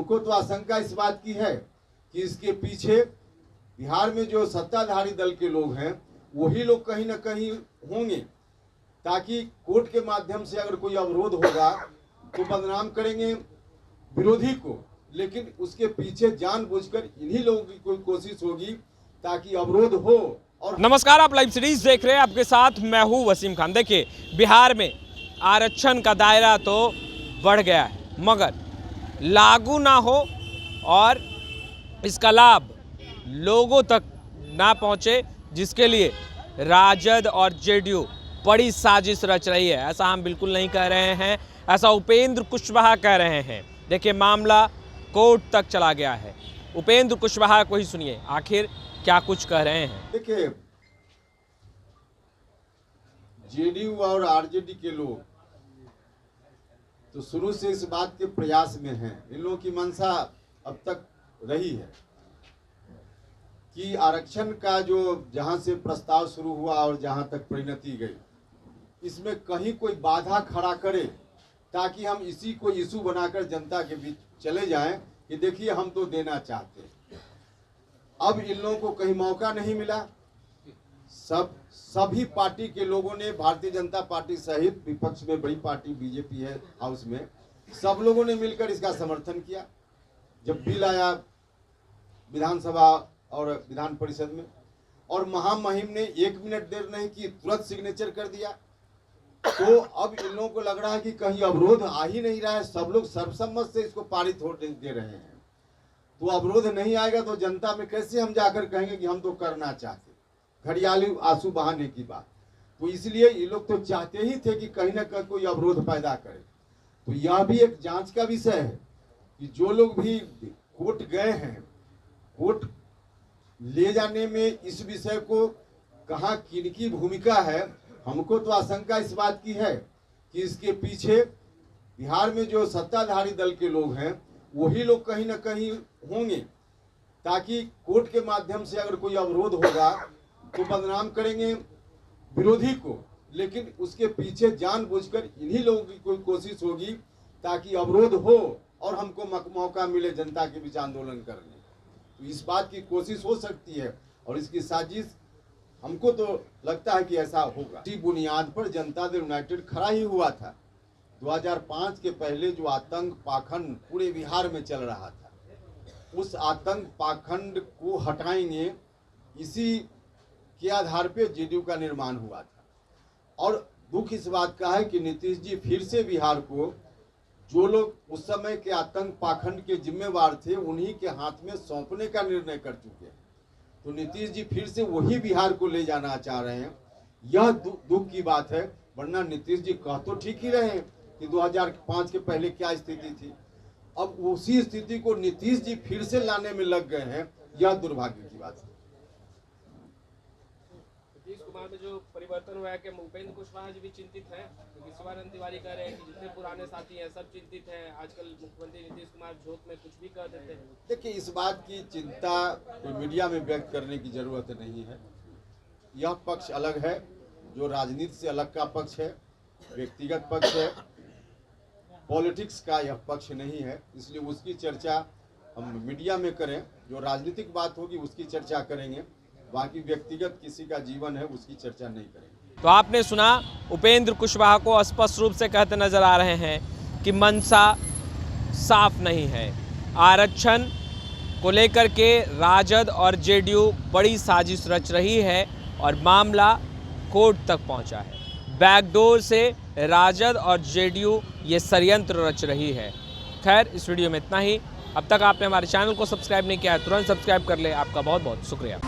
हमको तो आशंका इस बात की है कि इसके पीछे बिहार में जो सत्ताधारी दल के लोग हैं वही लोग कहीं ना कहीं होंगे, ताकि कोर्ट के माध्यम से अगर कोई अवरोध होगा तो बदनाम करेंगे विरोधी को, लेकिन उसके पीछे जानबूझकर इन्हीं लोगों की कोई कोशिश होगी ताकि अवरोध हो। और नमस्कार, आप लाइव सीरीज देख रहे हैं, आपके साथ मैं हूं वसीम खान। देखिए, बिहार में आरक्षण का दायरा तो बढ़ गया है, मगर लागू ना हो और इसका लाभ लोगों तक ना पहुंचे, जिसके लिए राजद और जेडीयू बड़ी साजिश रच रही है। ऐसा हम बिल्कुल नहीं कह रहे हैं, ऐसा उपेंद्र कुशवाहा कह रहे हैं। देखिए, मामला कोर्ट तक चला गया है। उपेंद्र कुशवाहा को ही सुनिए आखिर क्या कुछ कह रहे हैं। देखिए, जेडीयू और आरजेडी के लोग तो शुरू से इस बात के प्रयास में हैं, इन लोगों की मंशा अब तक रही है कि आरक्षण का जो जहां से प्रस्ताव शुरू हुआ और जहां तक परिणति गई, इसमें कहीं कोई बाधा खड़ा करे ताकि हम इसी को इशू बनाकर जनता के बीच चले जाएं कि देखिए हम तो देना चाहते हैं। अब इन लोगों को कहीं मौका नहीं मिला। सभी पार्टी के लोगों ने, भारतीय जनता पार्टी सहित विपक्ष में बड़ी पार्टी बीजेपी है हाउस में, सब लोगों ने मिलकर इसका समर्थन किया। जब बिल आया विधानसभा और विधान परिषद में, और महामहिम ने 1 मिनट देर नहीं की, तुरंत सिग्नेचर कर दिया। तो अब इन लोगों को लग रहा है कि कहीं अवरोध आ ही नहीं रहा है, सब लोग सर्वसम्मत से इसको पारित हो दे रहे हैं। तो अवरोध नहीं आएगा तो जनता में कैसे हम जाकर कहेंगे कि हम तो करना चाहते, घड़ियाली आंसू बहाने की बात। तो इसलिए ये लोग तो चाहते ही थे कि कहीं ना कहीं कोई अवरोध पैदा करे। तो यह भी एक जांच का विषय है कि जो लोग भी कोर्ट गए हैं, कोर्ट ले जाने में इस विषय को कहाँ किनकी भूमिका है। हमको तो आशंका इस बात की है कि इसके पीछे बिहार में जो सत्ताधारी दल के लोग हैं वही लोग कहीं ना कहीं होंगे, ताकि कोर्ट के माध्यम से अगर कोई अवरोध होगा तो बदनाम करेंगे विरोधी को, लेकिन उसके पीछे जानबूझकर इन्हीं लोगों की कोई कोशिश होगी ताकि अवरोध हो और हमको मौका मिले जनता के बीच आंदोलन करने। तो इस बात की कोशिश हो सकती है और इसकी साजिश हमको तो लगता है कि ऐसा होगा। इसी बुनियाद पर जनता दल यूनाइटेड खड़ा ही हुआ था। 2005 के पहले जो आतंक पाखंड पूरे बिहार में चल रहा था, उस आतंक पाखंड को हटाएंगे, इसी के आधार पे जेडीयू का निर्माण हुआ था। और दुख इस बात का है कि नीतीश जी फिर से बिहार को, जो लोग उस समय के आतंक पाखंड के जिम्मेवार थे, उन्हीं के हाथ में सौंपने का निर्णय कर चुके हैं। तो नीतीश जी फिर से वही बिहार को ले जाना चाह रहे हैं। यह दुख की बात है, वरना नीतीश जी कह तो ठीक ही रहे कि 2005 के पहले क्या स्थिति थी। अब उसी स्थिति को नीतीश जी फिर से लाने में लग गए हैं, यह दुर्भाग्य की बात है। नीतीश कुमार में जो परिवर्तन हुआ है, कि उपेंद्र कुशवाहा जी भी चिंतित हैं, क्योंकि शिवानंद तिवारी कह रहे हैं कि जितने पुराने साथी हैं सब चिंतित हैं। आजकल मुख्यमंत्री नीतीश कुमार झोंक में कुछ भी कह देते हैं। देखिए, इस बात की चिंता कोई मीडिया में व्यक्त करने की जरूरत नहीं है। यह पक्ष अलग है, जो राजनीति से अलग का पक्ष है, व्यक्तिगत पक्ष है, पॉलिटिक्स का यह पक्ष नहीं है। इसलिए उसकी चर्चा हम मीडिया में करें, जो राजनीतिक बात होगी उसकी चर्चा करेंगे, बाकी व्यक्तिगत किसी का जीवन है उसकी चर्चा नहीं करेंगे। तो आपने सुना, उपेंद्र कुशवाहा को स्पष्ट रूप से कहते नजर आ रहे हैं कि मंशा साफ नहीं है। आरक्षण को लेकर के राजद और जेडीयू बड़ी साजिश रच रही है और मामला कोर्ट तक पहुंचा है। बैकडोर से राजद और जेडीयू ये षड्यंत्र रच रही है। खैर, इस वीडियो में इतना ही। अब तक आपने हमारे चैनल को सब्सक्राइब नहीं किया है, तुरंत सब्सक्राइब कर ले। आपका बहुत बहुत शुक्रिया।